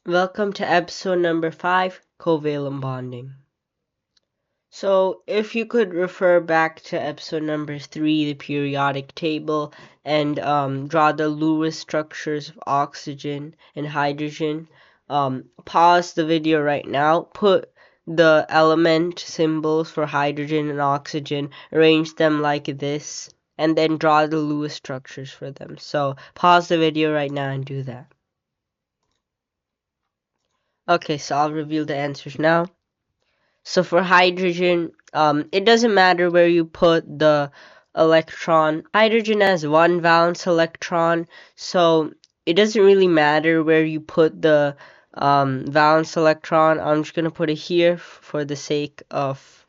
Welcome to episode number 5, Covalent Bonding. So, if you could refer back to episode number 3, the periodic table, and draw the Lewis structures of oxygen and hydrogen, pause the video right now, put the element symbols for hydrogen and oxygen, arrange them like this, and then draw the Lewis structures for them. So, pause the video right now and do that. Okay, so I'll reveal the answers now. So for hydrogen, it doesn't matter where you put the electron. Hydrogen has one valence electron, so it doesn't really matter where you put the valence electron. I'm just going to put it here for the sake of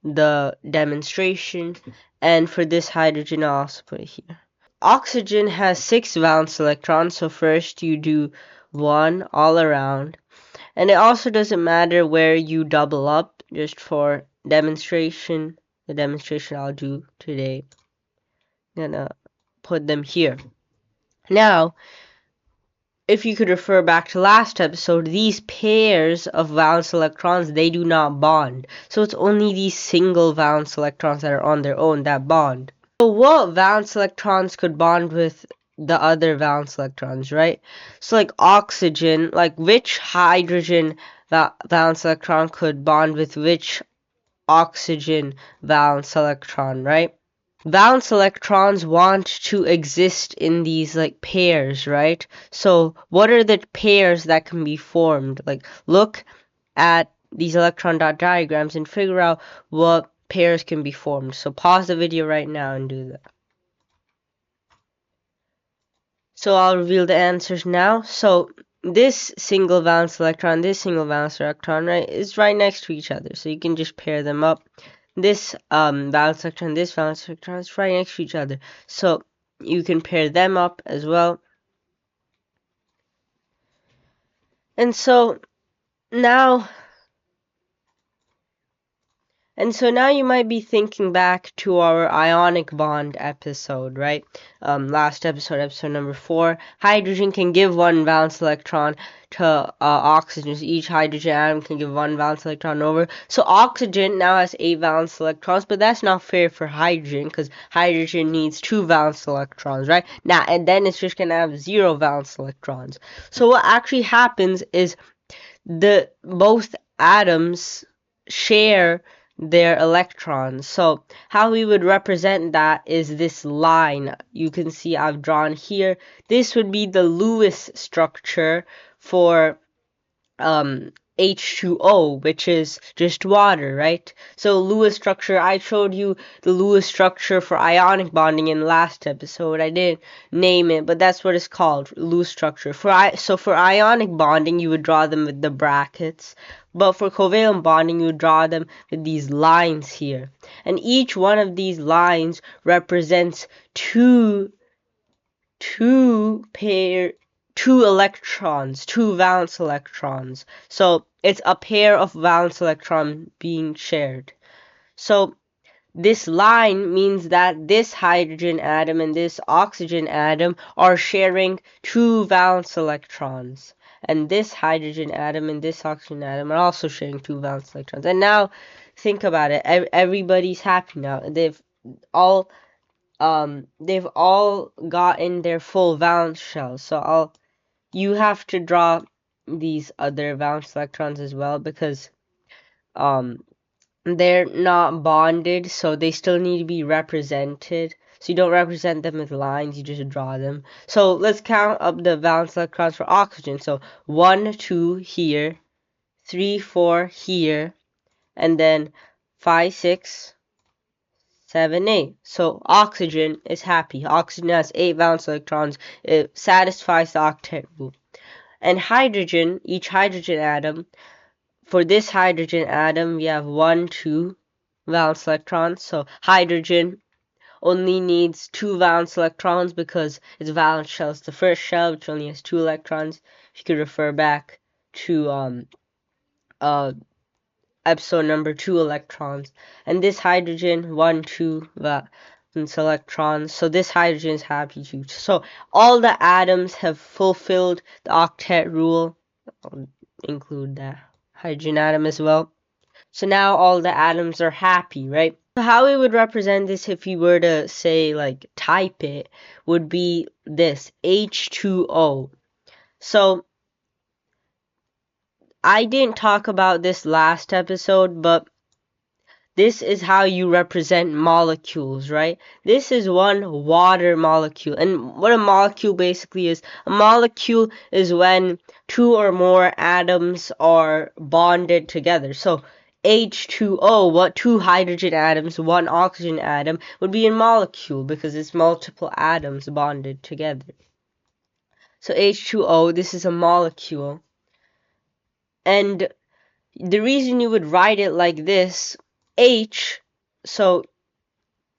the demonstration. And for this hydrogen, I'll also put it here. Oxygen has 6 valence electrons, so first you do 1 all around. And it also doesn't matter where you double up, just for demonstration, the demonstration I'll do today. I'm gonna put them here. Now, if you could refer back to last episode, these pairs of valence electrons, they do not bond. So it's only these single valence electrons that are on their own that bond. So what valence electrons could bond with the other valence electrons, right? So like oxygen, like which hydrogen valence electron could bond with which oxygen valence electron, right? Valence electrons want to exist in these like pairs, right? So what are the pairs that can be formed? Like look at these electron dot diagrams and figure out what pairs can be formed. So pause the video right now and do that. So I'll reveal the answers now. So this single valence electron, this single valence electron, right, is right next to each other. So you can just pair them up. This valence electron, this valence electron is right next to each other. So you can pair them up as well. And so now you might be thinking back to our ionic bond episode, right? Last episode, episode number 4. Hydrogen can give one valence electron to oxygen. So each hydrogen atom can give one valence electron over. So oxygen now has 8 valence electrons, but that's not fair for hydrogen because hydrogen needs 2 valence electrons, right? Now, and then it's just going to have 0 valence electrons. So what actually happens is both atoms share their electrons. So how we would represent that is this line you can see I've drawn here. This would be the Lewis structure for H2O, which is just water, right? So Lewis structure, I showed you the Lewis structure for ionic bonding in the last episode. I didn't name it, but that's what it's called, Lewis structure. So for ionic bonding, you would draw them with the brackets, but for covalent bonding, you would draw them with these lines here. And each one of these lines represents two electrons, 2 valence electrons. So it's a pair of valence electrons being shared. So this line means that this hydrogen atom and this oxygen atom are sharing 2 valence electrons. And this hydrogen atom and this oxygen atom are also sharing 2 valence electrons. And now think about it. Everybody's happy now. They've all gotten their full valence shells. So you have to draw these other valence electrons as well because they're not bonded, so they still need to be represented. So you don't represent them with lines, you just draw them. So let's count up the valence electrons for oxygen. So 1, 2 here, 3, 4 here, and then 5, 6, 7, 8. So oxygen is happy. Oxygen has 8 valence electrons. It satisfies the octet rule. And hydrogen, each hydrogen atom, for this hydrogen atom, we have 1, 2 valence electrons. So hydrogen only needs 2 valence electrons because its valence shell is the first shell, which only has 2 electrons. If you could refer back to episode number 2, electrons. And this hydrogen, 1, 2 valence electrons. So this hydrogen is happy too. So all the atoms have fulfilled the octet rule. I'll include that hydrogen atom as well. So now all the atoms are happy, right? So how we would represent this if we were to say, like, type it, would be this, H2O. So I didn't talk about this last episode, but this is how you represent molecules, right? This is one water molecule. And what a molecule basically is, a molecule is when two or more atoms are bonded together. So H2O, what two hydrogen atoms, one oxygen atom, would be a molecule because it's multiple atoms bonded together. So H2O, this is a molecule. And the reason you would write it like this, H, so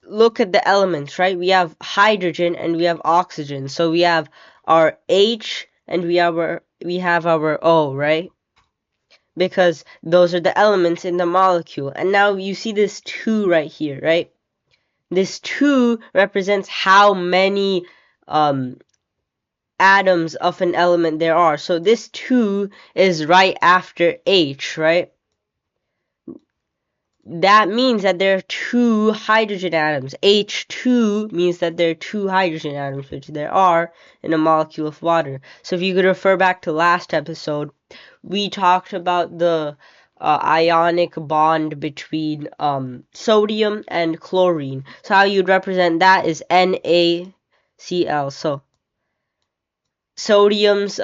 look at the elements, right? We have hydrogen and we have oxygen. So we have our H and we have our O, right? Because those are the elements in the molecule. And now you see this 2 right here, right? This 2 represents how many atoms of an element there are. So this 2 is right after H, right? That means that there are two hydrogen atoms. H2 means that there are two hydrogen atoms, which there are in a molecule of water. So if you could refer back to last episode, we talked about the ionic bond between sodium and chlorine. So how you'd represent that is NaCl. So sodium's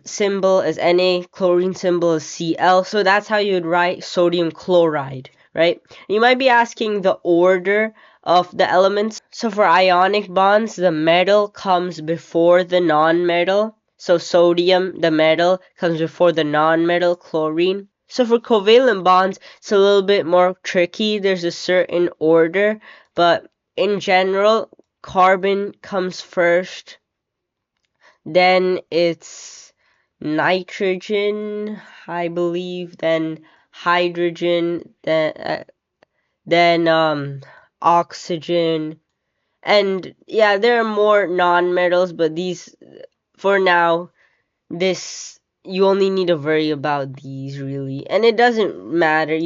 symbol is Na, chlorine symbol is Cl. So that's how you'd write sodium chloride, right? You might be asking the order of the elements. So for ionic bonds, the metal comes before the non-metal. So sodium, the metal, comes before the non-metal, chlorine. So for covalent bonds, it's a little bit more tricky. There's a certain order, but in general, carbon comes first. Then it's nitrogen, I believe, then hydrogen, then oxygen, and yeah, there are more non-metals, but these, for now, this, you only need to worry about these, really. And it doesn't matter,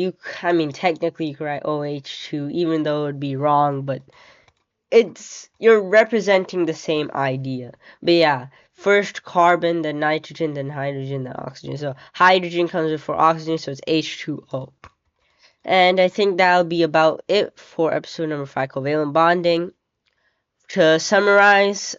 I mean, technically you could write OH2, even though it would be wrong, but you're representing the same idea. But yeah, first carbon, then nitrogen, then hydrogen, then oxygen. So hydrogen comes before oxygen, so it's H2O. And I think that'll be about it for episode number 5, covalent bonding. To summarize,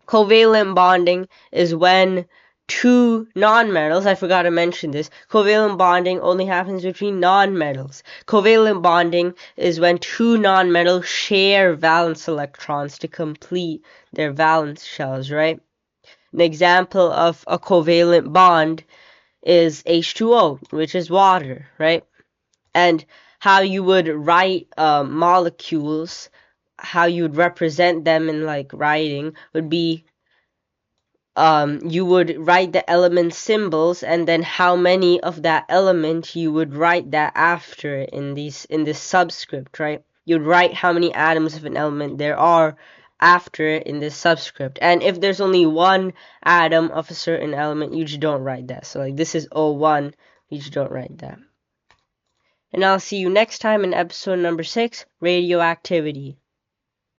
covalent bonding is when two nonmetals, I forgot to mention this, covalent bonding only happens between nonmetals. Covalent bonding is when two nonmetals share valence electrons to complete their valence shells, right? An example of a covalent bond is H2O, which is water, right? And how you would write molecules, how you would represent them in like writing would be you would write the element symbols and then how many of that element you would write that after in this subscript, right? You'd write how many atoms of an element there are after it in this subscript. And if there's only one atom of a certain element, you just don't write that. So like this is O1, you just don't write that. And I'll see you next time in episode number 6, radioactivity.